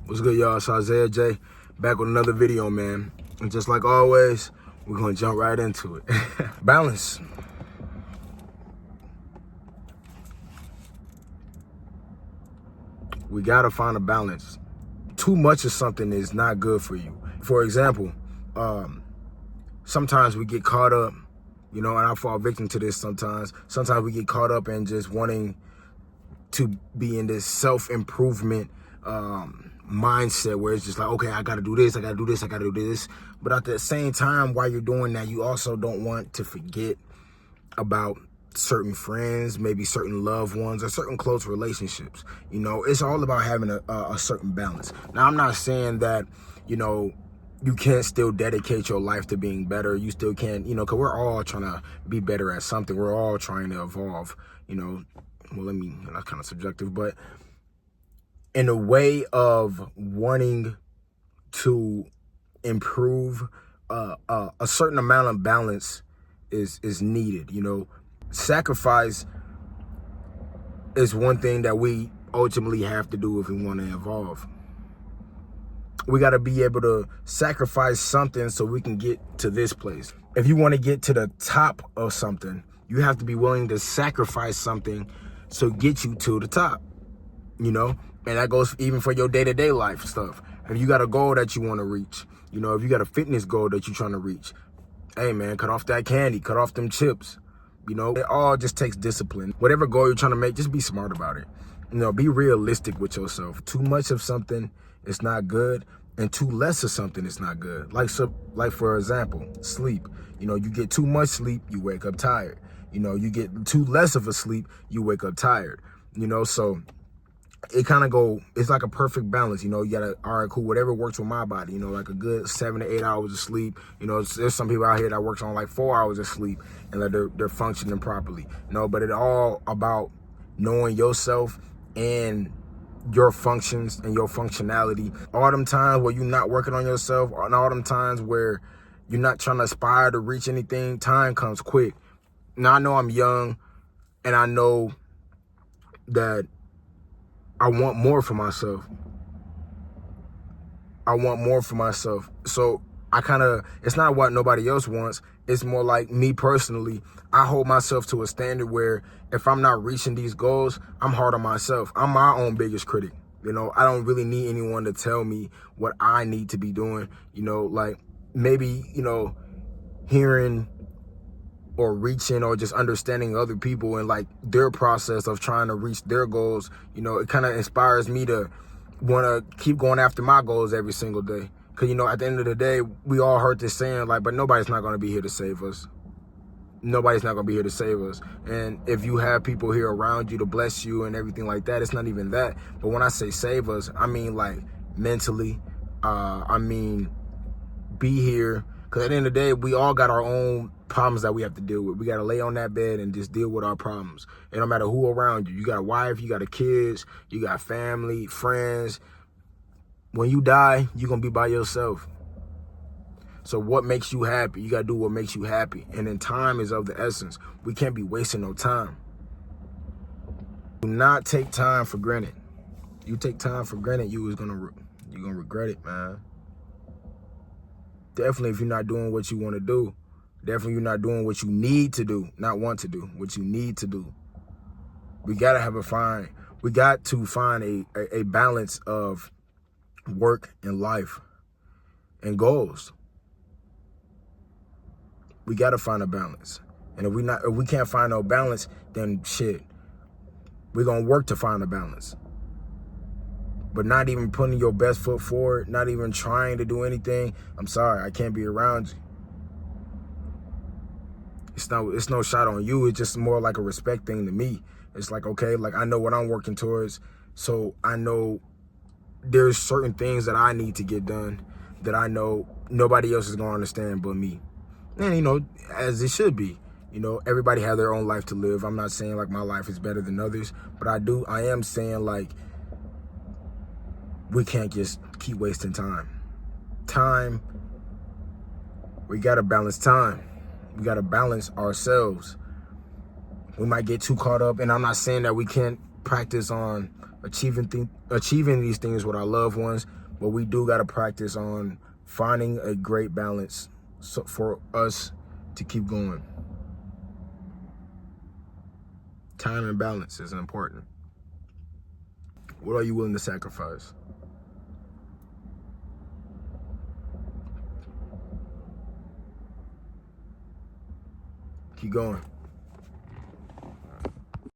What's good, y'all? It's Isaiah J. Back with another video, man. And just like always, we're gonna jump right into it. Balance. We gotta find a balance. Too much of something is not good for you. For example, sometimes we get caught up, and I fall victim to this sometimes. Sometimes we get caught up in just wanting to be in this self-improvement mindset where it's just like, okay, I gotta do this, I gotta do this, I gotta do this. But at the same time, while you're doing that, you also don't want to forget about certain friends, maybe certain loved ones, or certain close relationships. It's all about having a certain balance. Now, I'm not saying that, you can't still dedicate your life to being better. You still can, because we're all trying to be better at something. We're all trying to evolve, well, that's kind of subjective, but in a way of wanting to improve, a certain amount of balance is needed. Sacrifice is one thing that we ultimately have to do if we want to evolve. We got to be able to sacrifice something so we can get to this place. If you want to get to the top of something, you have to be willing to sacrifice something to get you to the top, And that goes even for your day-to-day life stuff. If you got a goal that you want to reach, if you got a fitness goal that you're trying to reach, hey, man, cut off that candy, cut off them chips. It all just takes discipline. Whatever goal you're trying to make, just be smart about it. Be realistic with yourself. Too much of something is not good, and too less of something is not good. Like for example, sleep. You get too much sleep, you wake up tired. You get too less of a sleep, you wake up tired. So it kind of it's like a perfect balance. You gotta, all right, cool, whatever works with my body, like a good 7 to 8 hours of sleep. There's some people out here that works on like 4 hours of sleep and that they're functioning properly. But it's all about knowing yourself and your functions and your functionality. All them times where you're not working on yourself, and all them times where you're not trying to aspire to reach anything, time comes quick. Now, I know I'm young, and I know that I want more for myself. So it's not what nobody else wants. It's more like me personally. I hold myself to a standard where if I'm not reaching these goals, I'm hard on myself. I'm my own biggest critic. I don't really need anyone to tell me what I need to be doing. Like maybe, hearing or reaching or just understanding other people and like their process of trying to reach their goals, it kind of inspires me to want to keep going after my goals every single day. Because, at the end of the day, we all heard this saying, like, but nobody's not going to be here to save us. Nobody's not going to be here to save us. And if you have people here around you to bless you and everything like that, it's not even that. But when I say save us, I mean like mentally. I mean be here. Because at the end of the day, we all got our own problems that we have to deal with. We got to lay on that bed and just deal with our problems. And no matter who around you, you got a wife, you got a kids, you got family, friends. When you die, you're going to be by yourself. So what makes you happy? You got to do what makes you happy. And then time is of the essence. We can't be wasting no time. Do not take time for granted. You take time for granted, you're going to regret it, man. Definitely if you're not doing what you want to do. Definitely you're not doing what you need to do, not want to do, what you need to do. We got to find a balance of work and life and goals. We got to find a balance. And if we can't find no balance, then shit, we're going to work to find a balance. But not even putting your best foot forward, not even trying to do anything, I'm sorry, I can't be around you. It's no shot on you. It's just more like a respect thing to me. It's like, okay, like I know what I'm working towards. So I know there's certain things that I need to get done that I know nobody else is going to understand but me. And, as it should be. Everybody has their own life to live. I'm not saying like my life is better than others, but I am saying like we can't just keep wasting time. We got to balance time. We got to balance ourselves. We might get too caught up, and I'm not saying that we can't practice on achieving these things with our loved ones, but we do got to practice on finding a great balance for us to keep going. Time and balance is important. What are you willing to sacrifice? Keep going.